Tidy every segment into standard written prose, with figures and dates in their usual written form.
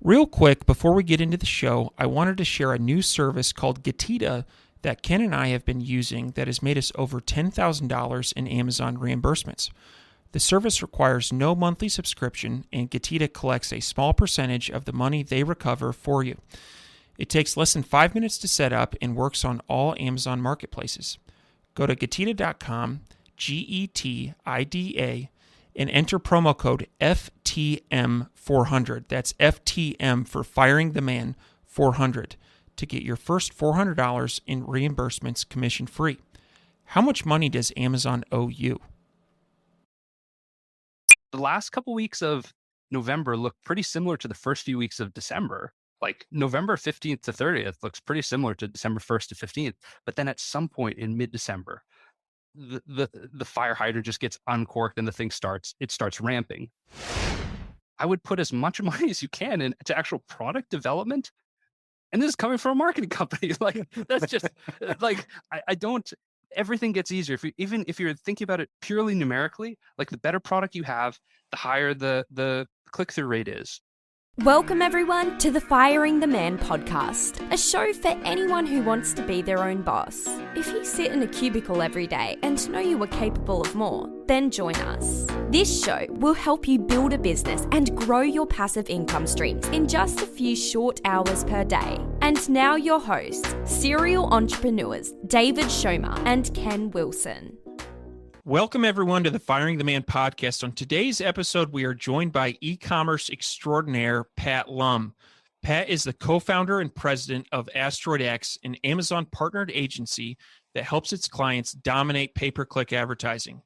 Real quick, before we get into the show, I wanted to share a new service called Getita that Ken and I have been using that has made us over $10,000 in Amazon reimbursements. The service requires no monthly subscription, and Getita collects a small percentage of the money they recover for you. It takes less than 5 minutes to set up and works on all Amazon marketplaces. Go to Getita.com, Getida, and enter promo code FTM400. That's FTM for Firing the Man 400 to get your first $400 in reimbursements commission free. How much money does Amazon owe you? The last couple weeks of November look pretty similar to the first few weeks of December. Like November 15th to 30th looks pretty similar to December 1st to 15th. But then at some point in mid-December, the fire hydrant just gets uncorked and the thing starts ramping. I would put as much money as you can into actual product development. And this is coming from a marketing company. Like, that's just like, I don't, everything gets easier. Even if you're thinking about it purely numerically, like the better product you have, the higher the click-through rate is. Welcome everyone to the Firing the Man podcast, a show for anyone who wants to be their own boss. If you sit in a cubicle every day and know you are capable of more, then join us. This show will help you build a business and grow your passive income streams in just a few short hours per day. And now your hosts, serial entrepreneurs David Schomer and Ken Wilson. Welcome, everyone, to the Firing the Man podcast. On today's episode, we are joined by e-commerce extraordinaire Pat Lum. Pat is the co-founder and president of Asteroid X, an Amazon-partnered agency that helps its clients dominate pay-per-click advertising.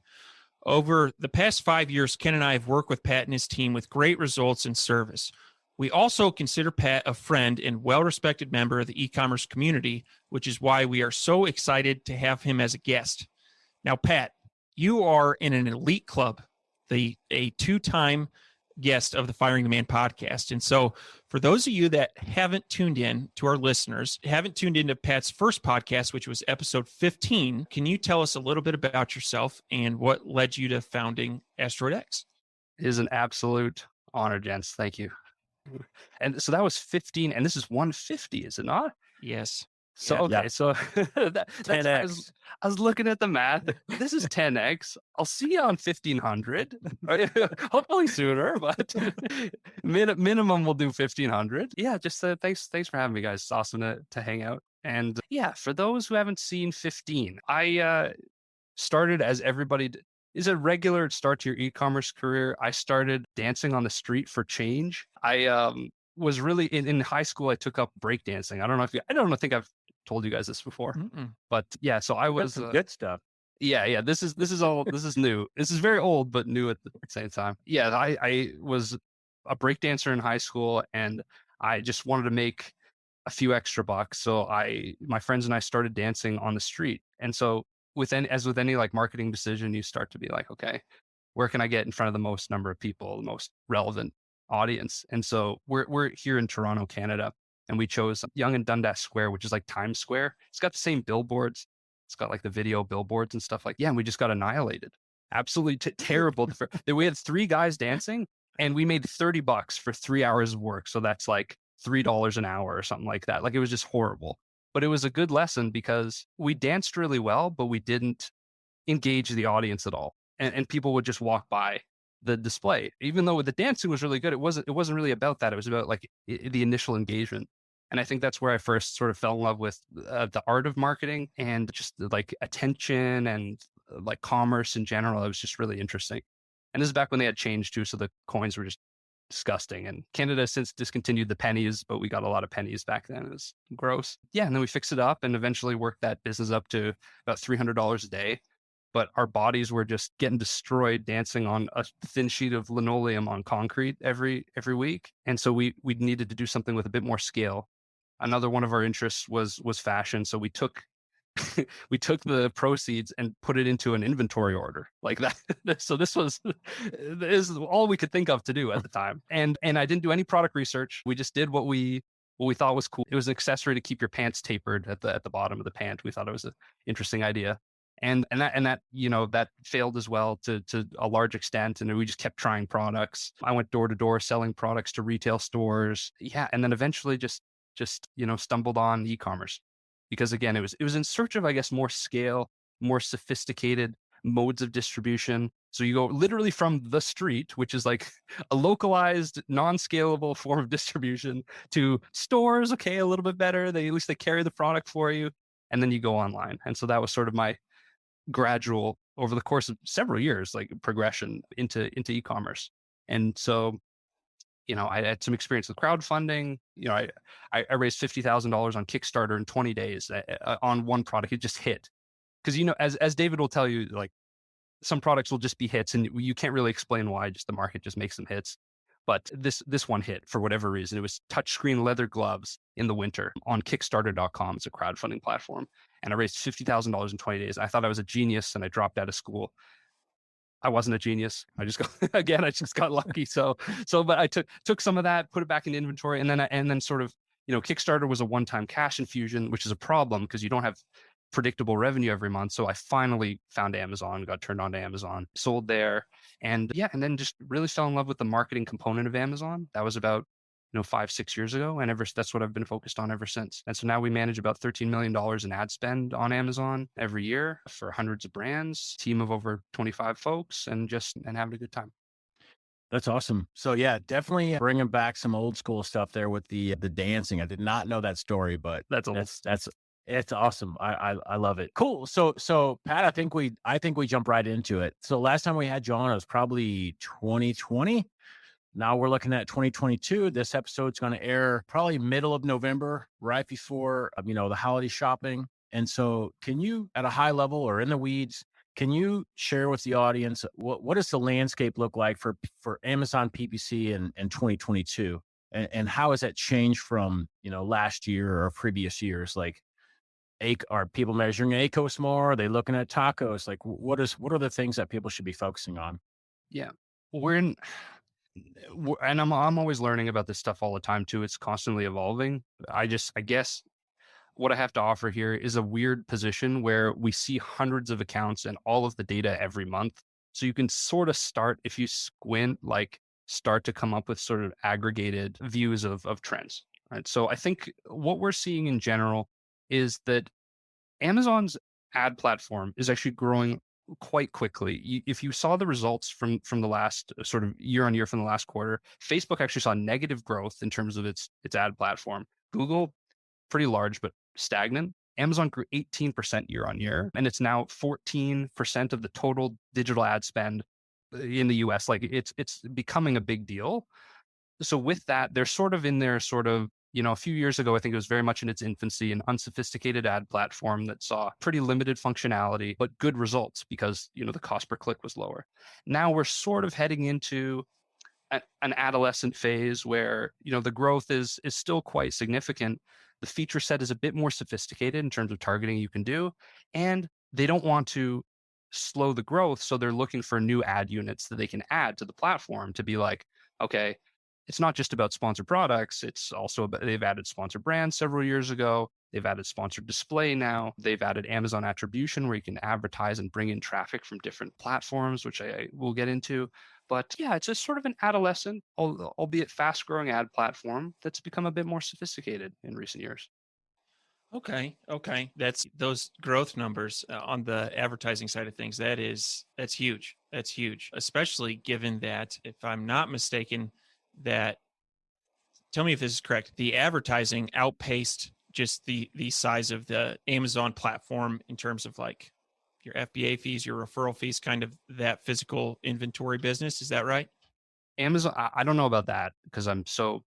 Over the past 5 years, Ken and I have worked with Pat and his team with great results and service. We also consider Pat a friend and well-respected member of the e-commerce community, which is why we are so excited to have him as a guest. Now, Pat, you are in an elite club, a two-time guest of the Firing the Man podcast. And so for those of you that haven't tuned in, to our listeners, haven't tuned into Pat's first podcast, which was episode 15, can you tell us a little bit about yourself and what led you to founding Asteroid X? It is an absolute honor, gents. Thank you. And so that was 15, and this is 150, is it not? Yes. So, yeah. okay, Yeah. so that's 10X. I was looking at the math. This is 10X. I'll see you on 1500. Hopefully sooner, but minimum we'll do 1500. Yeah, just thanks for having me, guys. It's awesome to hang out. And yeah, for those who haven't seen 15, I started as everybody is a regular start to your e-commerce career. I started dancing on the street for change. I was really in high school. I took up breakdancing. I don't think I've told you guys this before, but yeah. So I was good stuff. Yeah. This is new. This is very old, but new at the same time. Yeah. I was a breakdancer in high school, and I just wanted to make a few extra bucks. So my friends and I started dancing on the street. And so as with any like marketing decision, you start to be like, okay, where can I get in front of the most number of people, the most relevant audience? And so we're here in Toronto, Canada, and we chose Yonge and Dundas Square, which is like Times Square. It's got the same billboards. It's got like the video billboards and stuff like, yeah. And we just got annihilated. Absolutely terrible. We had 3 guys dancing, and we made $30 for 3 hours of work. So that's like $3 an hour or something like that. Like, it was just horrible, but it was a good lesson because we danced really well, but we didn't engage the audience at all. And people would just walk by the display. Even though the dancing was really good, it wasn't really about that. It was about like the initial engagement. And I think that's where I first sort of fell in love with the art of marketing and just like attention and like commerce in general. It was just really interesting. And this is back when they had change too, so the coins were just disgusting. And Canada has since discontinued the pennies, but we got a lot of pennies back then. It was gross. Yeah, and then we fixed it up and eventually worked that business up to about $300 a day. But our bodies were just getting destroyed dancing on a thin sheet of linoleum on concrete every week. And so we needed to do something with a bit more scale. Another one of our interests was fashion. So we took the proceeds and put it into an inventory order like that. So this is all we could think of to do at the time. And I didn't do any product research. We just did what we thought was cool. It was an accessory to keep your pants tapered at the bottom of the pant. We thought it was an interesting idea. And that that failed as well to a large extent, and we just kept trying products. I went door to door selling products to retail stores, and then eventually just stumbled on e-commerce, because again it was in search of, I guess, more scale, more sophisticated modes of distribution. So you go literally from the street, which is like a localized, non-scalable form of distribution, to stores. Okay, a little bit better. At least they carry the product for you, and then you go online. And so that was sort of my gradual, over the course of several years, like progression into e-commerce. And so, I had some experience with crowdfunding. I raised $50,000 on Kickstarter in 20 days on one product. It just hit. Because, as David will tell you, like, some products will just be hits and you can't really explain why, just the market just makes them hits. But this one hit for whatever reason. It was touchscreen leather gloves in the winter on Kickstarter.com. It's a crowdfunding platform. And I raised $50,000 in 20 days. I thought I was a genius and I dropped out of school. I wasn't a genius. I just got lucky. But I took some of that, put it back in inventory, and then sort of, Kickstarter was a one-time cash infusion, which is a problem because you don't have predictable revenue every month. So I finally found Amazon, got turned on to Amazon, sold there, and then just really fell in love with the marketing component of Amazon. That was about 5-6 years ago, and that's what I've been focused on ever since. And so now we manage about $13 million in ad spend on Amazon every year for hundreds of brands, team of over 25 folks, and having a good time. That's awesome. So yeah, definitely bringing back some old school stuff there with the dancing. I did not know that story, but it's awesome. I love it. Cool. So Pat, I think we jump right into it. So last time we had you on, it was probably 2020. Now we're looking at 2022. This episode's going to air probably middle of November, right before the holiday shopping. And so, can you, at a high level or in the weeds, can you share with the audience what does the landscape look like for Amazon PPC in 2022, and how has that changed from last year or previous years? Like, are people measuring ACOS more? Are they looking at tacos? Like, what are the things that people should be focusing on? Yeah, and I'm always learning about this stuff all the time too. It's constantly evolving. I guess what I have to offer here is a weird position where we see hundreds of accounts and all of the data every month. So you can sort of start, if you squint, start to come up with sort of aggregated views of trends. Right. So I think what we're seeing in general is that Amazon's ad platform is actually growing quite quickly. If you saw the results from the last sort of year on year from the last quarter, Facebook actually saw negative growth in terms of its ad platform. Google, pretty large but stagnant. Amazon grew 18% year on year, and it's now 14% of the total digital ad spend in the US. Like, it's becoming a big deal. So with that, they're sort of in there, a few years ago, I think it was very much in its infancy, an unsophisticated ad platform that saw pretty limited functionality, but good results because, the cost per click was lower. Now we're sort of heading into an adolescent phase where, the growth is still quite significant. The feature set is a bit more sophisticated in terms of targeting you can do, and they don't want to slow the growth. So they're looking for new ad units that they can add to the platform to be like, okay, it's not just about sponsored products. It's also about, they've added sponsored brands several years ago. They've added sponsored display now. They've added Amazon attribution, where you can advertise and bring in traffic from different platforms, which I will get into. But yeah, it's just sort of an adolescent, albeit fast-growing ad platform that's become a bit more sophisticated in recent years. Okay. That's those growth numbers on the advertising side of things. That's huge. That's huge, especially given that, if I'm not mistaken, tell me if this is correct, the advertising outpaced just the size of the Amazon platform in terms of like your FBA fees, your referral fees, kind of that physical inventory business. Is that right? Amazon, I don't know about that because I'm so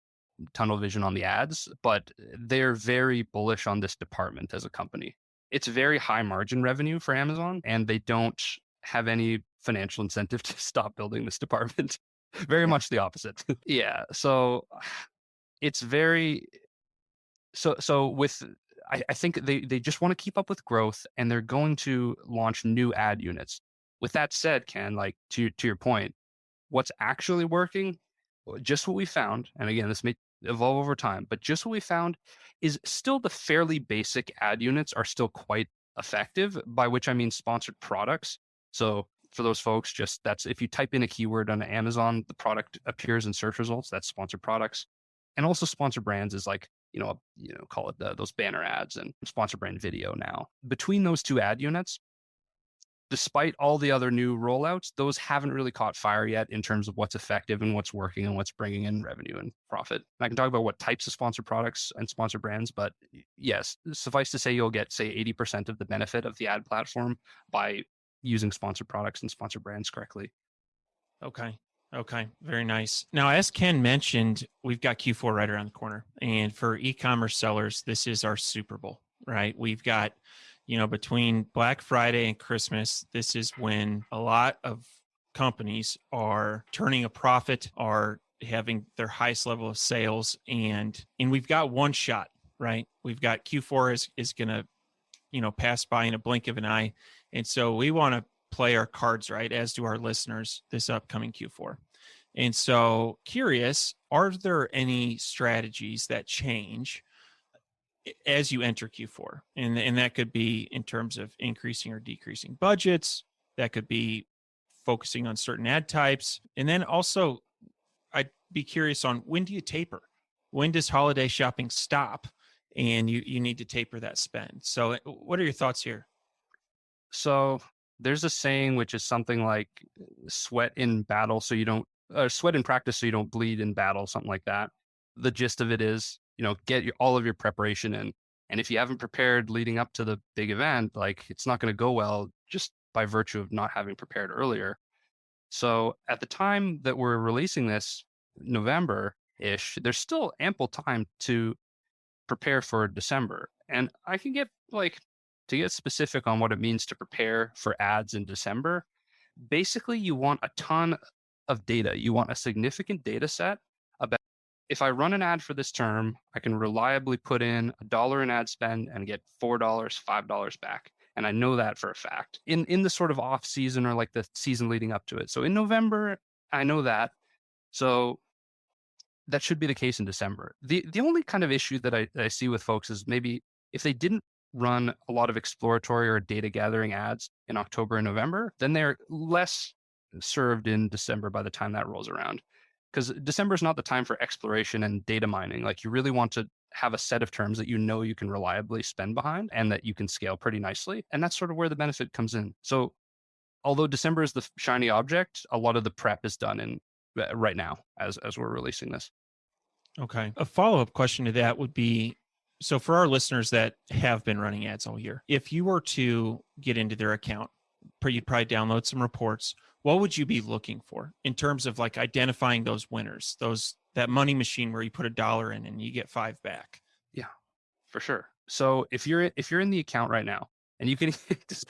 tunnel vision on the ads, but they're very bullish on this department as a company. It's very high margin revenue for Amazon, and they don't have any financial incentive to stop building this department. Very much the opposite. Yeah. So it's very, I think they just want to keep up with growth, and they're going to launch new ad units. With that said, Ken, like to your point, what's actually working, just what we found, and again, this may evolve over time, but just what we found is still the fairly basic ad units are still quite effective, by which I mean sponsored products. So for those folks, just that's if you type in a keyword on Amazon, the product appears in search results. That's sponsored products. And also sponsored brands is like, call it those banner ads and sponsor brand video now. Between those two ad units, despite all the other new rollouts, those haven't really caught fire yet in terms of what's effective and what's working and what's bringing in revenue and profit. And I can talk about what types of sponsored products and sponsored brands, but yes, suffice to say, you'll get, say, 80% of the benefit of the ad platform by using sponsored products and sponsored brands correctly. Okay. Very nice. Now, as Ken mentioned, we've got Q4 right around the corner. And for e-commerce sellers, this is our Super Bowl, right? We've got, between Black Friday and Christmas, this is when a lot of companies are turning a profit, are having their highest level of sales. And we've got one shot, right? We've got Q4 is going to, pass by in a blink of an eye. And so we want to play our cards right, as do our listeners, this upcoming Q4. And so curious, are there any strategies that change as you enter Q4? And that could be in terms of increasing or decreasing budgets. That could be focusing on certain ad types. And then also, I'd be curious on, when do you taper? When does holiday shopping stop and you need to taper that spend? So what are your thoughts here? So there's a saying which is something like sweat in battle so you don't sweat in practice so you don't bleed in battle, something like that. The gist of it is, get all of your preparation in. And if you haven't prepared leading up to the big event, like, it's not going to go well just by virtue of not having prepared earlier. So at the time that we're releasing this, November-ish, there's still ample time to prepare for December. And I can get to get specific on what it means to prepare for ads in December. Basically, you want a ton of data. You want a significant data set about, if I run an ad for this term, I can reliably put in $1 in ad spend and get $4, $5 back. And I know that for a fact in the sort of off season or like the season leading up to it. So in November, I know that. So that should be the case in December. The only kind of issue that I see with folks is maybe if they didn't run a lot of exploratory or data gathering ads in October and November, then they're less served in December by the time that rolls around. Because December is not the time for exploration and data mining. Like, you really want to have a set of terms that you can reliably spend behind and that you can scale pretty nicely. And that's sort of where the benefit comes in. So although December is the shiny object, a lot of the prep is done in right now as we're releasing this. Okay. A follow-up question to that would be, so for our listeners that have been running ads all year, if you were to get into their account, you'd probably download some reports. What would you be looking for in terms of like identifying those winners, that money machine where you put $1 in and you get $5 back? Yeah, for sure. So if you're in the account right now, and you can just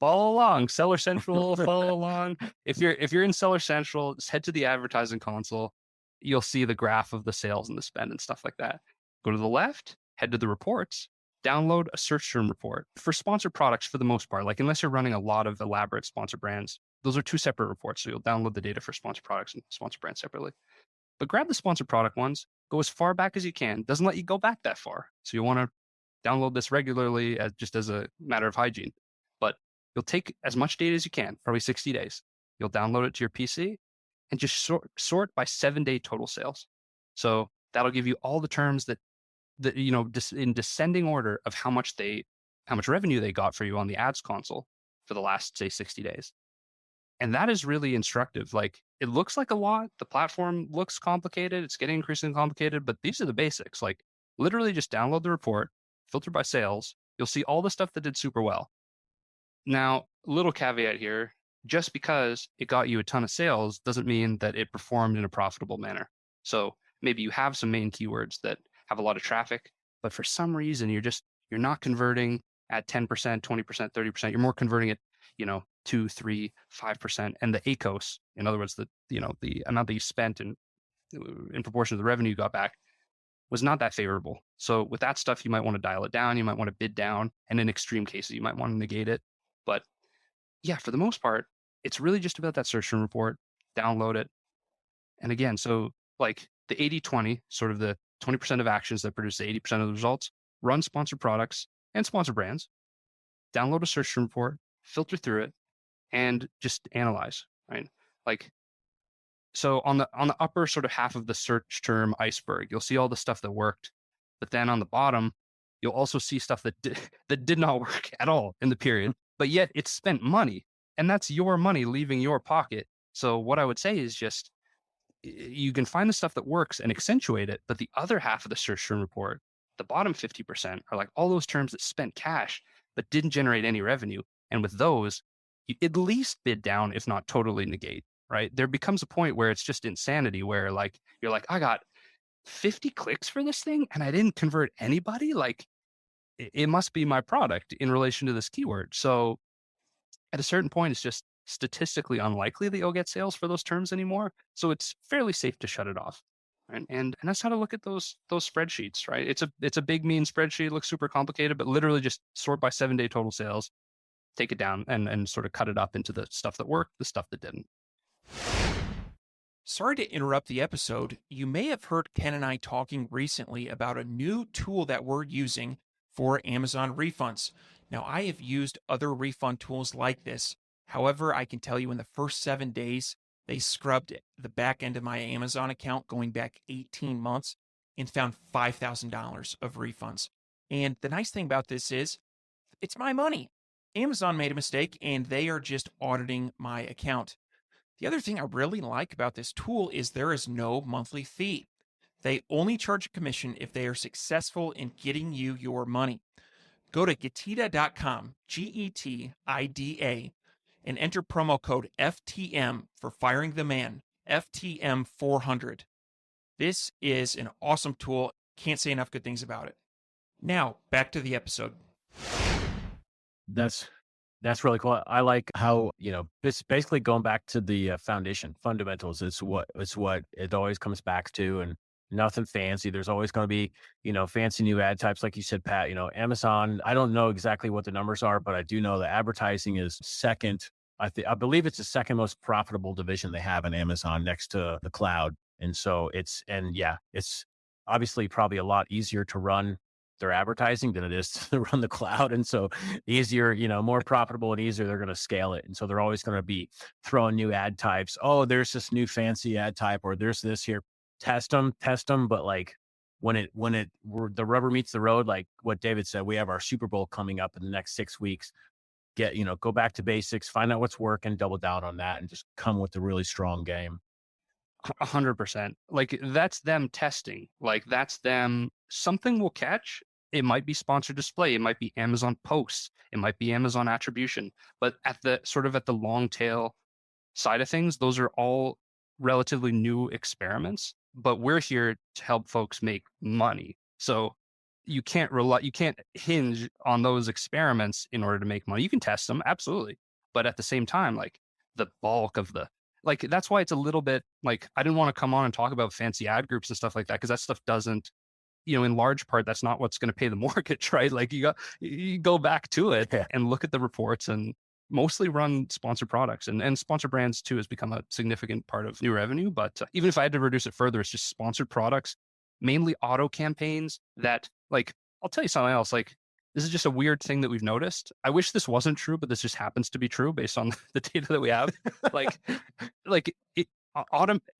follow along, Seller Central, follow along. If you're in Seller Central, just head to the advertising console. You'll see the graph of the sales and the spend and stuff like that. Go to the left, head to the reports, download a search term report. For sponsored products, for the most part, like unless you're running a lot of elaborate sponsored brands, those are two separate reports. So you'll download the data for sponsored products and sponsored brands separately. But grab the sponsored product ones, go as far back as you can. Doesn't let you go back that far. So you'll want to download this regularly just as a matter of hygiene. But you'll take as much data as you can, probably 60 days. You'll download it to your PC and just sort by 7-day total sales. So that'll give you all the terms that in descending order of how much revenue they got for you on the ads console for the last, say, 60 days. And that is really instructive. Like, it looks like a lot. The platform looks complicated. It's getting increasingly complicated, but these are the basics. Like, literally just download the report, filter by sales. You'll see all the stuff that did super well. Now, little caveat here, just because it got you a ton of sales doesn't mean that it performed in a profitable manner. So maybe you have some main keywords that have a lot of traffic, but for some reason you're not converting at 10%, 20%, 30%. You're more converting at 2, 3, 5%. And the ACOS, in other words, the amount that you spent in proportion to the revenue you got back, was not that favorable. So with that stuff, you might want to dial it down. You might want to bid down. And in extreme cases, you might want to negate it. But yeah, for the most part, it's really just about that search term report, download it. And again, so like the 80-20, sort of the 20% of actions that produce the 80% of the results, run sponsored products and sponsored brands. download a search term report, filter through it, and just analyze, right? Like, so on the upper sort of half of the search term iceberg, you'll see all the stuff that worked, but then on the bottom, you'll also see stuff that did not work at all in the period, but yet it spent money, and that's your money leaving your pocket. So what I would say is just, you can find the stuff that works and accentuate it, but the other half of the search term report, the bottom 50%, are like all those terms that spent cash but didn't generate any revenue. And with those, you at least bid down, if not totally negate, right? There becomes a point where it's just insanity, where like you're like, I got 50 clicks for this thing and I didn't convert anybody. Like, it must be my product in relation to this keyword. So at a certain point, it's just statistically unlikely that you'll get sales for those terms anymore. So it's fairly safe to shut it off. Right? And that's how to look at those spreadsheets, right? It's a big mean spreadsheet. It looks super complicated, but literally just sort by 7-day total sales, take it down and sort of cut it up into the stuff that worked, the stuff that didn't. Sorry to interrupt the episode. You may have heard Ken and I talking recently about a new tool that we're using for Amazon refunds. Now, I have used other refund tools like this. However, I can tell you in the first 7 days, they scrubbed the back end of my Amazon account going back 18 months and found $5,000 of refunds. And the nice thing about this is it's my money. Amazon made a mistake and they are just auditing my account. The other thing I really like about this tool is there is no monthly fee. They only charge a commission if they are successful in getting you your money. Go to getida.com, Getida, and enter promo code FTM for Firing the Man, FTM400. This is an awesome tool. Can't say enough good things about it. Now, back to the episode. That's really cool. I like how, it's basically going back to the foundation fundamentals. It's what it always comes back to, and nothing fancy. There's always going to be, fancy new ad types. Like you said, Pat, Amazon, I don't know exactly what the numbers are, but I do know that advertising is second. I believe it's the second most profitable division they have in Amazon, next to the cloud. And so it's obviously probably a lot easier to run their advertising than it is to run the cloud. And so easier, more profitable and easier, they're going to scale it. And so they're always going to be throwing new ad types. Oh, there's this new fancy ad type, or there's this here. Test them. But like when the rubber meets the road, like what David said, we have our Super Bowl coming up in the next 6 weeks. Go back to basics, find out what's working, double down on that, and just come with a really strong game. 100%. Like, that's them testing. Like, that's them. Something will catch. It might be sponsored display. It might be Amazon posts. It might be Amazon attribution. But at the long tail side of things, those are all relatively new experiments. But we're here to help folks make money. So you can't hinge on those experiments in order to make money. You can test them, absolutely. But at the same time, like, the bulk of that's why it's a little bit like, I didn't want to come on and talk about fancy ad groups and stuff like that, because that stuff doesn't, in large part, that's not what's going to pay the mortgage, right? Like, you go back to it and look at the reports and mostly run sponsored products, and sponsor brands too has become a significant part of new revenue. But even if I had to reduce it further, it's just sponsored products, mainly auto campaigns that, like, I'll tell you something else. Like, this is just a weird thing that we've noticed. I wish this wasn't true, but this just happens to be true based on the data that we have.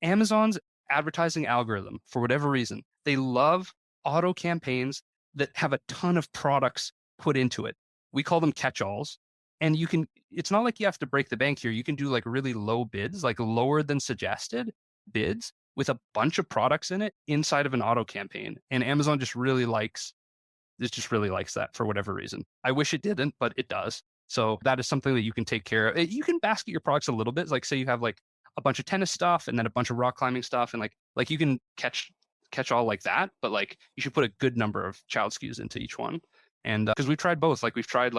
Amazon's advertising algorithm, for whatever reason, they love auto campaigns that have a ton of products put into it. We call them catch-alls. And it's not like you have to break the bank here. You can do like really low bids, like lower than suggested bids with a bunch of products in it inside of an auto campaign. And Amazon just really likes that for whatever reason. I wish it didn't, but it does. So that is something that you can take care of. You can basket your products a little bit. Like, say you have like a bunch of tennis stuff and then a bunch of rock climbing stuff, and like you can catch all like that, but like you should put a good number of child SKUs into each one. And because we've tried both, like we've tried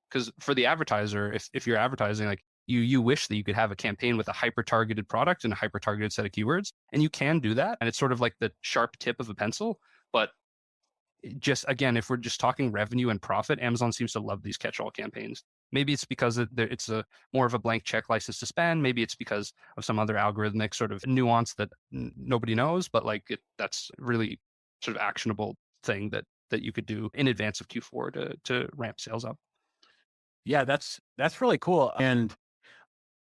because for the advertiser, if you're advertising, like you wish that you could have a campaign with a hyper targeted product and a hyper targeted set of keywords, and you can do that. And it's sort of like the sharp tip of a pencil. But just, again, if we're just talking revenue and profit, Amazon seems to love these catch-all campaigns. Maybe it's because it's a more of a blank check license to spend. Maybe it's because of some other algorithmic sort of nuance that nobody knows, but that's really sort of actionable thing that you could do in advance of Q4 to ramp sales up. Yeah, that's really cool. And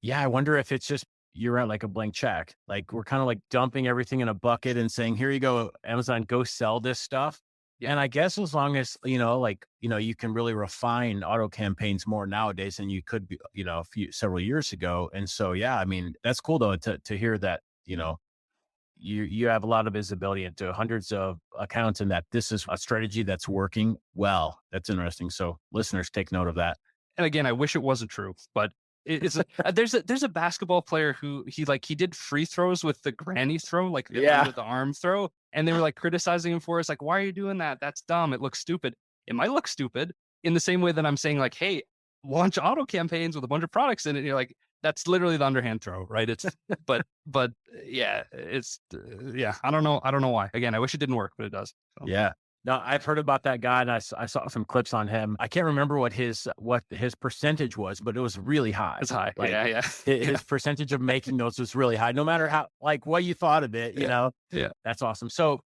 yeah, I wonder if it's just you're at like a blank check. Like we're kind of like dumping everything in a bucket and saying, here you go, Amazon, go sell this stuff. Yeah. And I guess as long as, you can really refine auto campaigns more nowadays than you could be, several years ago. And so, yeah, I mean, that's cool though, to hear that, you have a lot of visibility into hundreds of accounts and that this is a strategy that's working well. That's interesting. So listeners, take note of that. And again, I wish it wasn't true, but there's a basketball player who he did free throws with the granny throw, like under the arm throw. And they were like criticizing him for it. It's like, why are you doing that? That's dumb. It looks stupid. It might look stupid in the same way that I'm saying like, hey, launch auto campaigns with a bunch of products in it. And you're like, that's literally the underhand throw, right? It's, but yeah, I don't know why. Again, I wish it didn't work, but it does. So. Yeah. No, I've heard about that guy, and I saw some clips on him. I can't remember what his percentage was, but it was really high. It's high. Like, yeah. His percentage of making those was really high, no matter how, like, what you thought of it, you know? Yeah. That's awesome. So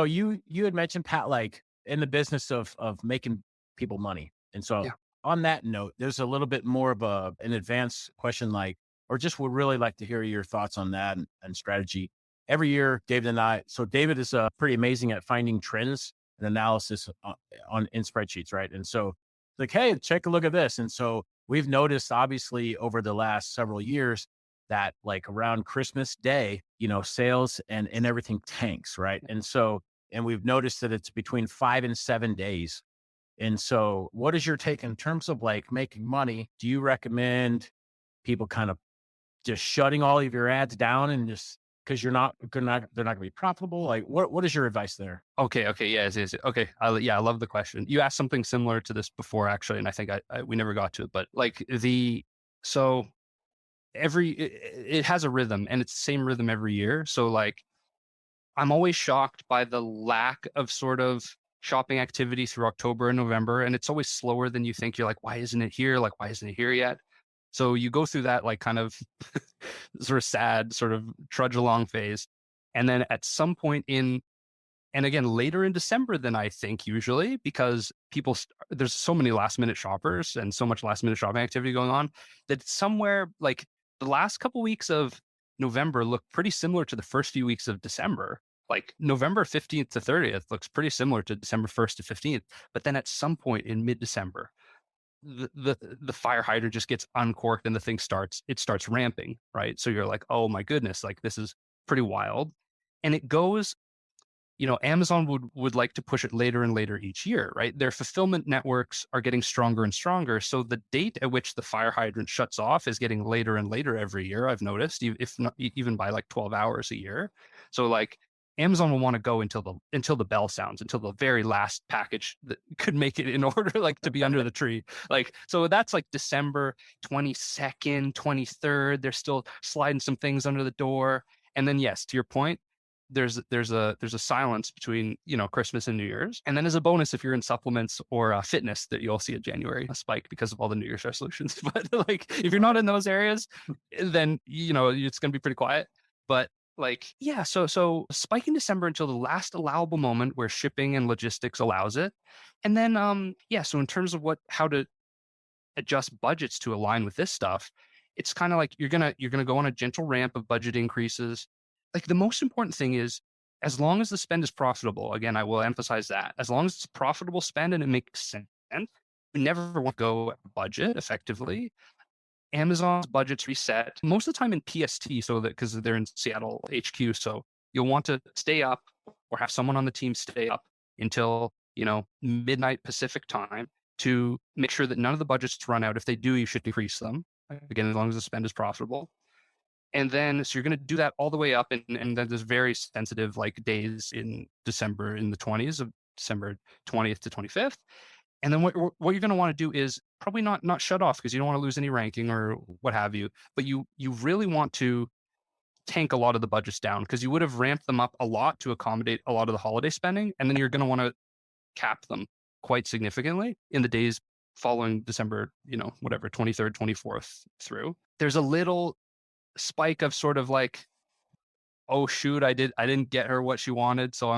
you had mentioned, Pat, like in the business of making people money. And so on that note, there's a little bit more of an advanced question, like, or just would really like to hear your thoughts on that and strategy. Every year, David is pretty amazing at finding trends and analysis in spreadsheets, right? And so like, hey, take a look at this. And so we've noticed, obviously, over the last several years that like around Christmas Day, sales and everything tanks, right? And so, and we've noticed that it's between 5 and 7 days. And so what is your take in terms of like making money? Do you recommend people kind of just shutting all of your ads down and just, because they're not going to be profitable? Like, what is your advice there? Okay. Yeah. Okay. I love the question. You asked something similar to this before, actually, and I think we never got to it. But like it has a rhythm, and it's the same rhythm every year. So like, I'm always shocked by the lack of sort of shopping activity through October and November, and it's always slower than you think. You're like, why isn't it here? Like, why isn't it here yet? So you go through that like kind of sort of sad, sort of trudge along phase. And then at some point and again, later in December than I think usually, because there's so many last minute shoppers and so much last minute shopping activity going on that somewhere like the last couple weeks of November look pretty similar to the first few weeks of December. Like November 15th to 30th looks pretty similar to December 1st to 15th. But then at some point in mid-December, the fire hydrant just gets uncorked and the thing starts ramping, right? So you're like, oh my goodness, like this is pretty wild. And it goes, Amazon would like to push it later and later each year, right? Their fulfillment networks are getting stronger and stronger. So the date at which the fire hydrant shuts off is getting later and later every year, I've noticed, if not even by like 12 hours a year. So like Amazon will want to go until the bell sounds, until the very last package that could make it in order, like to be under the tree. Like, so that's like December 22nd, 23rd. They're still sliding some things under the door. And then, yes, to your point, there's a silence between, Christmas and New Year's. And then as a bonus, if you're in supplements or fitness, that you'll see a spike because of all the New Year's resolutions. But like, if you're not in those areas, then, it's going to be pretty quiet. But like, yeah, so spike in December until the last allowable moment where shipping and logistics allows it. And then, so in terms of how to adjust budgets to align with this stuff, it's kind of like you're gonna go on a gentle ramp of budget increases. Like the most important thing is, as long as the spend is profitable, again, I will emphasize that, as long as it's profitable spend and it makes sense, we never want to go budget effectively. Amazon's budgets reset most of the time in PST, so that because they're in Seattle HQ, so you'll want to stay up or have someone on the team stay up until midnight Pacific time to make sure that none of the budgets run out. If they do, you should decrease them. Again, as long as the spend is profitable. And then, so you're going to do that all the way up. And then there's very sensitive like days in December in the 20s of December 20th to 25th. And then what you're going to want to do is probably not shut off because you don't want to lose any ranking or what have you. But you really want to tank a lot of the budgets down because you would have ramped them up a lot to accommodate a lot of the holiday spending. And then you're going to want to cap them quite significantly in the days following December, 23rd, 24th through. There's a little spike of sort of like oh shoot, I didn't get her what she wanted, so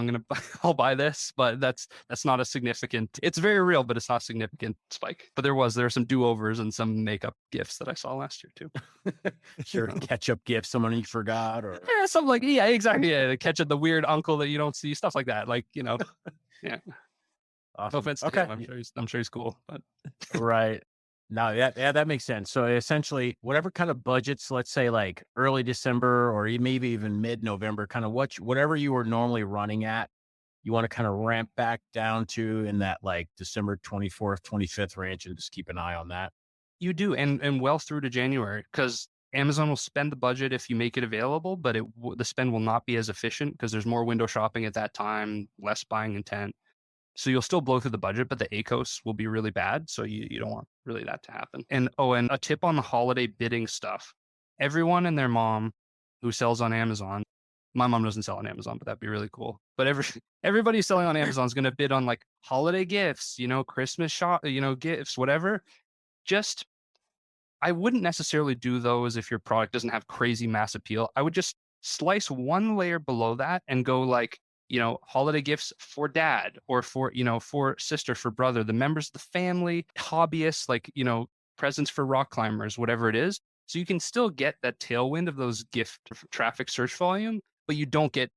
I'll buy this. But that's not a significant, it's very real, but it's not a significant spike. But there were some do-overs and some makeup gifts that I saw last year too. Sure, catch-up gift, someone you forgot, or Yeah, something like, yeah, exactly. Yeah, catch the weird uncle that you don't see, stuff like that. Like, yeah. awesome. No offense to Okay. him. I'm sure he's cool, but Right. No, yeah, that makes sense. So essentially, whatever kind of budgets, let's say like early December or maybe even mid-November, kind of whatever you were normally running at, you want to kind of ramp back down to in that like December 24th, 25th range, and just keep an eye on that. you do, and well through to January, because Amazon will spend the budget if you make it available, but the spend will not be as efficient because there's more window shopping at that time, less buying intent. So you'll still blow through the budget, but the ACOS will be really bad. So you don't want really that to happen. And a tip on the holiday bidding stuff. Everyone and their mom who sells on Amazon, my mom doesn't sell on Amazon, but that'd be really cool. But everybody selling on Amazon is going to bid on like holiday gifts, Christmas shop, gifts, whatever. I wouldn't necessarily do those if your product doesn't have crazy mass appeal. I would just slice one layer below that and go like, holiday gifts for dad or for sister, for brother, the members of the family, hobbyists, like, presents for rock climbers, whatever it is. So you can still get that tailwind of those gift traffic search volume, but you don't get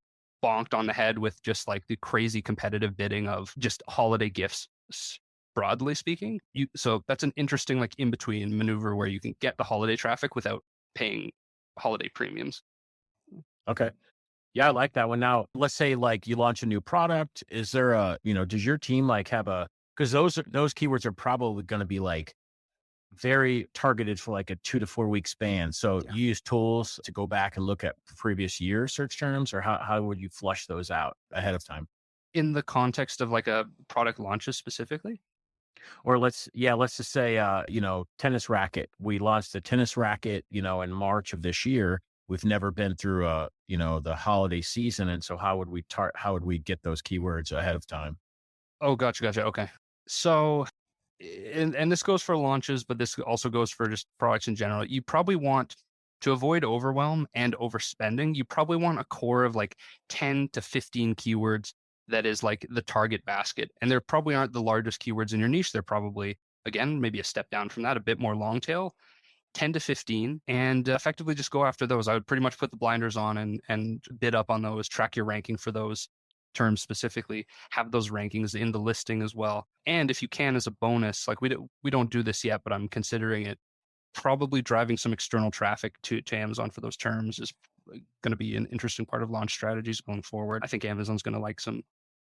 bonked on the head with just like the crazy competitive bidding of just holiday gifts, broadly speaking. So that's an interesting like in between maneuver where you can get the holiday traffic without paying holiday premiums. Okay. Yeah, I like that one. Now, let's say like you launch a new product. Is there does your team like have because those keywords are probably going to be like very targeted for like a 2 to 4 week span. So you use tools to go back and look at previous year search terms, or how would you flush those out ahead of time? In the context of like a product launches specifically? Or let's just say, tennis racket. We launched a tennis racket, in March of this year. We've never been through the holiday season. And so how would we get those keywords ahead of time? Oh, gotcha. Okay. So, and this goes for launches, but this also goes for just products in general. You probably want to avoid overwhelm and overspending. You probably want a core of like 10 to 15 keywords that is like the target basket. And there probably aren't the largest keywords in your niche. They're probably, again, maybe a step down from that, a bit more long tail. 10 to 15, and effectively just go after those. I would pretty much put the blinders on and bid up on those, track your ranking for those terms specifically, have those rankings in the listing as well. And if you can, as a bonus, like we don't do this yet, but I'm considering it, probably driving some external traffic to Amazon for those terms is going to be an interesting part of launch strategies going forward. I think Amazon's going to like some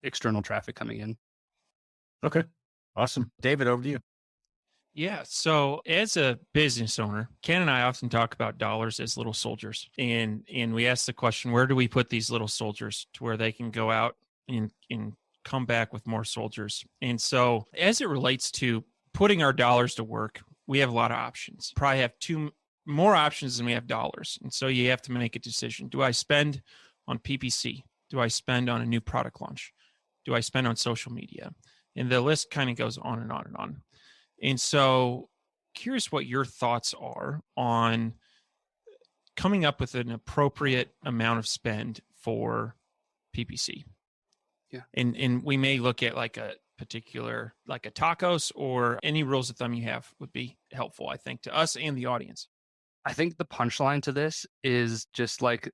external traffic coming in. Okay. Awesome. David, over to you. Yeah. So as a business owner, Ken and I often talk about dollars as little soldiers. And we ask the question, where do we put these little soldiers to where they can go out and come back with more soldiers? And so as it relates to putting our dollars to work, we have a lot of options. Probably have more options than we have dollars. And so you have to make a decision. Do I spend on PPC? Do I spend on a new product launch? Do I spend on social media? And the list kind of goes on and on and on. And so curious what your thoughts are on coming up with an appropriate amount of spend for PPC. Yeah. And we may look at like a particular, like a tacos, or any rules of thumb you have would be helpful, I think, to us and the audience. I think the punchline to this is just like,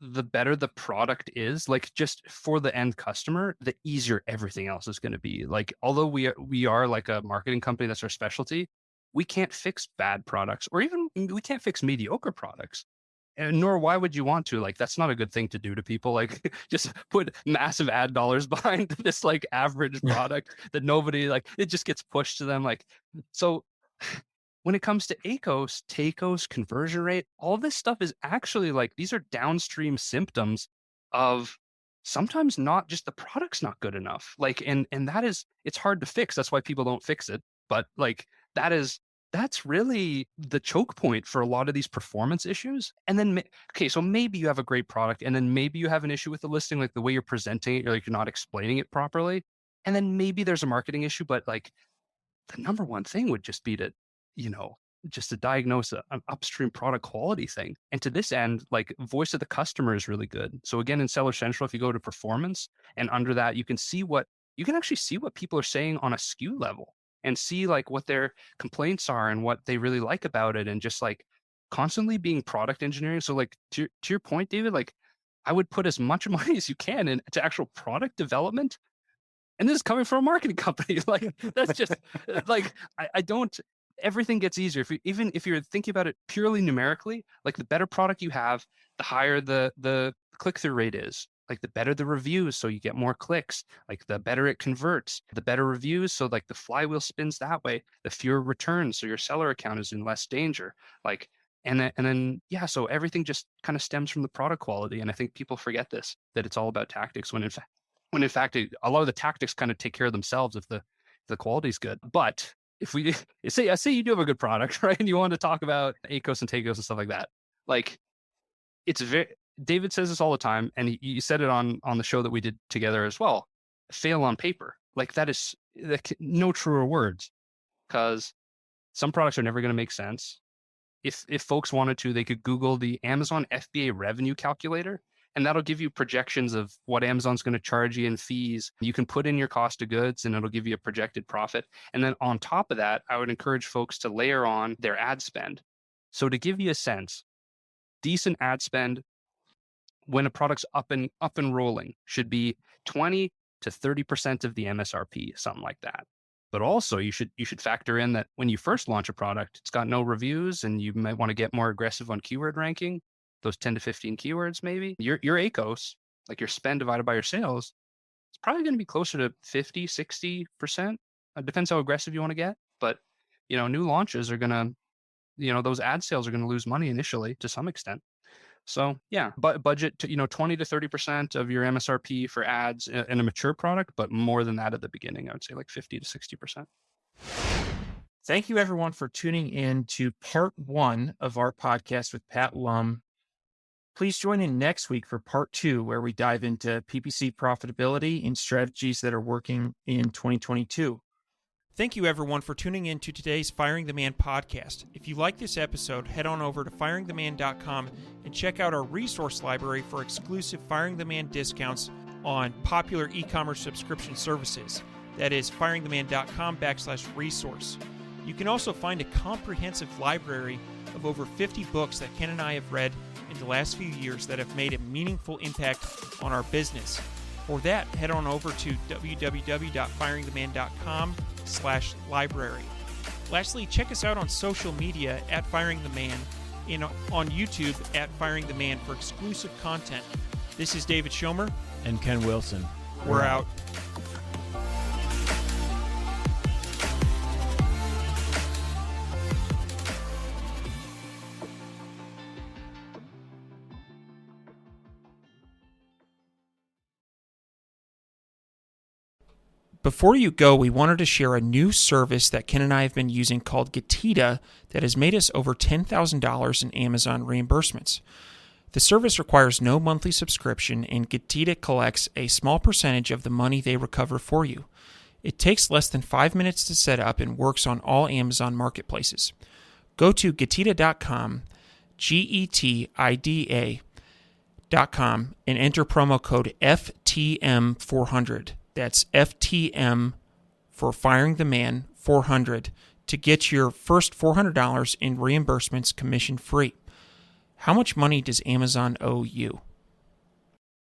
the better the product is, like just for the end customer, the easier everything else is going to be. Like, although we are like a marketing company, that's our specialty, we can't fix bad products, or even we can't fix mediocre products. And nor why would you want to? Like, that's not a good thing to do to people. Like, just put massive ad dollars behind this like average product that nobody, like, it just gets pushed to them. Like, so when it comes to ACOS, TACOS, conversion rate, all this stuff is actually like, these are downstream symptoms of sometimes not just the product's not good enough. Like, and that is, it's hard to fix. That's why people don't fix it. But like, that's really the choke point for a lot of these performance issues. And then, okay, so maybe you have a great product, and then maybe you have an issue with the listing, like the way you're presenting it, or like you're not explaining it properly. And then maybe there's a marketing issue, but like the number one thing would just be to, just to diagnose an upstream product quality thing. And to this end, like voice of the customer is really good. So again, in Seller Central, if you go to performance and under that, you can actually see what people are saying on a SKU level and see like what their complaints are and what they really like about it. And just like constantly being product engineering. So like to your point, David, like I would put as much money as you can into actual product development. And this is coming from a marketing company. Like that's just like, I don't, everything gets easier. Even if you're thinking about it purely numerically, like the better product you have, the higher the click-through rate is. Like the better the reviews, so you get more clicks. Like the better it converts, the better reviews, so like the flywheel spins that way. The fewer returns, so your seller account is in less danger. Like and then yeah, so everything just kind of stems from the product quality. And I think people forget this, that it's all about tactics. When in fact a lot of the tactics kind of take care of themselves if the quality's good. But if we say you do have a good product, right, and you want to talk about ACOS and TACOS and stuff like that, like it's very, David says this all the time, and he said it on the show that we did together as well. Fail on paper, like that is no truer words, because some products are never going to make sense. If folks wanted to, they could Google the Amazon FBA revenue calculator, and that'll give you projections of what Amazon's going to charge you in fees. You can put in your cost of goods and it'll give you a projected profit. And then on top of that, I would encourage folks to layer on their ad spend. So to give you a sense, decent ad spend when a product's up and rolling should be 20 to 30% of the MSRP, something like that. But also you should factor in that when you first launch a product, it's got no reviews and you might want to get more aggressive on keyword ranking. Those 10 to 15 keywords, maybe your ACOS, like your spend divided by your sales, it's probably going to be closer to 50, 60%. It depends how aggressive you want to get. But, new launches are going to, those ad sales are going to lose money initially to some extent. So yeah, but budget to, 20 to 30% of your MSRP for ads in a mature product, but more than that at the beginning. I would say like 50 to 60%. Thank you everyone for tuning in to part 1 of our podcast with Pat Lum. Please join in next week for part 2, where we dive into PPC profitability and strategies that are working in 2022. Thank you, everyone, for tuning in to today's Firing the Man podcast. If you like this episode, head on over to firingtheman.com and check out our resource library for exclusive Firing the Man discounts on popular e-commerce subscription services. That is firingtheman.com/resource. You can also find a comprehensive library of over 50 books that Ken and I have read in the last few years that have made a meaningful impact on our business. For that, head on over to www.firingtheman.com/library. Lastly, check us out on social media at Firing the Man and on YouTube at Firing the Man for exclusive content. This is David Schomer. And Ken Wilson. We're out. Before you go, we wanted to share a new service that Ken and I have been using called Getita that has made us over $10,000 in Amazon reimbursements. The service requires no monthly subscription, and Getita collects a small percentage of the money they recover for you. It takes less than 5 minutes to set up and works on all Amazon marketplaces. Go to Getita.com, Getida.com, and enter promo code FTM400. That's FTM for Firing the Man 400 to get your first $400 in reimbursements commission free. How much money does Amazon owe you?